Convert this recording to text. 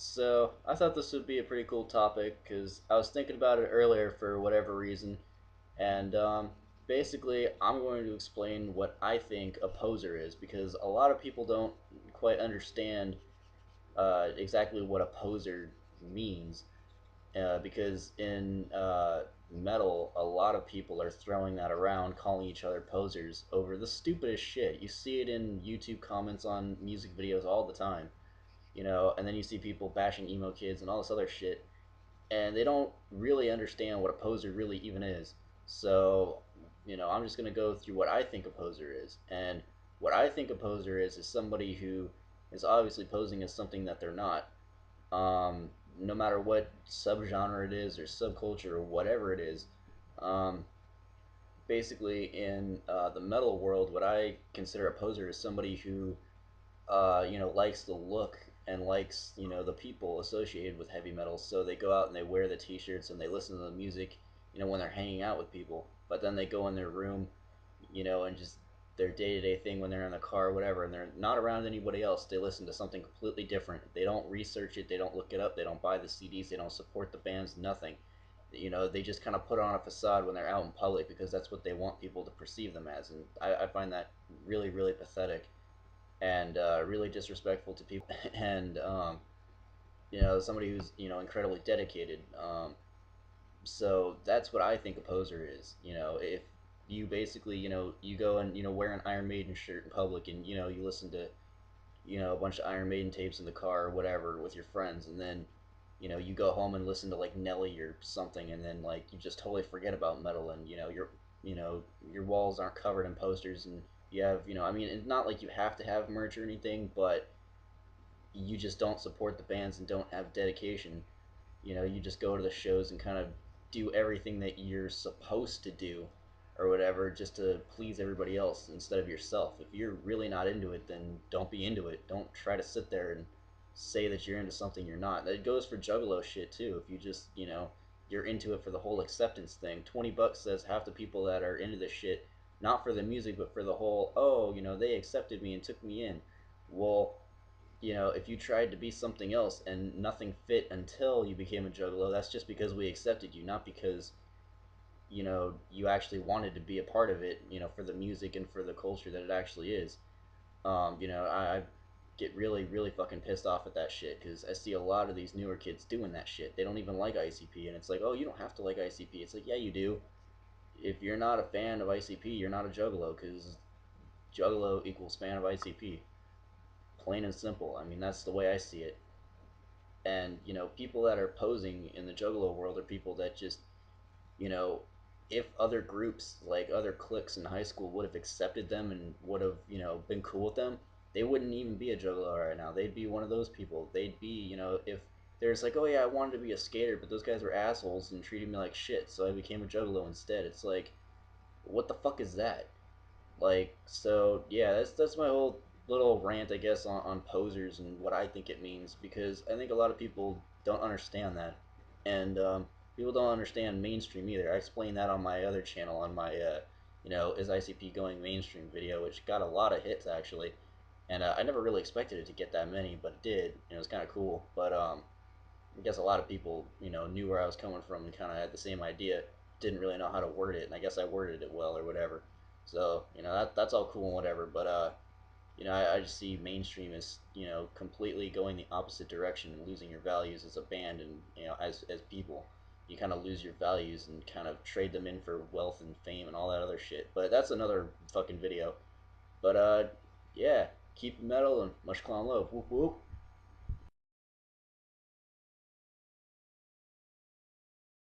So I thought this would be a pretty cool topic because I was thinking about it earlier for whatever reason, and basically I'm going to explain what I think a poser is because a lot of people don't quite understand exactly what a poser means. Because in metal, a lot of people are throwing that around, calling each other posers over the stupidest shit. You see it in YouTube comments on music videos all the time, and then you see people bashing emo kids and all this other shit, and they don't really understand what a poser really even is. So, I'm just gonna go through what I think a poser is, and what I think a poser is somebody who is obviously posing as something that they're not. No matter what subgenre it is or subculture or whatever it is. Um, Basically, in the metal world, what I consider a poser is somebody who likes the look and likes, the people associated with heavy metal. So they go out and they wear the t-shirts and they listen to the music, when they're hanging out with people. But then they go in their room, and just their day-to-day thing when they're in the car or whatever, and they're not around anybody else. They listen to something completely different. They don't research it. They don't look it up. They don't buy the CDs. They don't support the bands. Nothing. They just kind of put on a facade when they're out in public because that's what they want people to perceive them as. And I find that really, really pathetic and really disrespectful to people. And somebody who's incredibly dedicated. So that's what I think a poser is. If you basically you go and wear an Iron Maiden shirt in public, and you listen to a bunch of Iron Maiden tapes in the car or whatever with your friends, and then you go home and listen to like Nelly or something, and then like you just totally forget about metal, and you know your walls aren't covered in posters, and you have I mean, it's not like you have to have merch or anything, but you just don't support the bands and don't have dedication. You just go to the shows and kind of do everything that you're supposed to do or whatever just to please everybody else instead of yourself. If you're really not into it, then don't be into it. Don't try to sit there and say that you're into something you're not. That goes for juggalo shit too. If you just, you're into it for the whole acceptance thing. 20 bucks says half the people that are into this shit, not for the music, but for the whole, oh, they accepted me and took me in. Well, if you tried to be something else and nothing fit until you became a juggalo, that's just because we accepted you, not because, you actually wanted to be a part of it, for the music and for the culture that it actually is. I get really, really fucking pissed off at that shit because I see a lot of these newer kids doing that shit. They don't even like ICP, and it's like, oh, you don't have to like ICP. It's like, yeah, you do. If you're not a fan of ICP, you're not a juggalo because juggalo equals fan of ICP. Plain and simple. I mean, that's the way I see it. And people that are posing in the juggalo world are people that just you know if other groups, like other cliques in high school, would have accepted them and would have been cool with them, they wouldn't even be a juggalo right now. They'd be one of those people. They'd be, if there's like, oh yeah, I wanted to be a skater, but those guys were assholes and treated me like shit, so I became a juggalo instead. It's like, what the fuck is that? Like, so yeah, that's my whole little rant, I guess, on posers and what I think it means, because I think a lot of people don't understand that, and people don't understand mainstream either. I explained that on my other channel, on my is ICP going mainstream video, which got a lot of hits actually, and I never really expected it to get that many, but it did, and it was kind of cool. But I guess a lot of people knew where I was coming from and kind of had the same idea, didn't really know how to word it, and I guess I worded it well or whatever. So that's all cool and whatever, but I just see mainstream as completely going the opposite direction and losing your values as a band, and as people, you kind of lose your values and kind of trade them in for wealth and fame and all that other shit. But that's another fucking video. But yeah, keep metal and much clown love. Whoop whoop.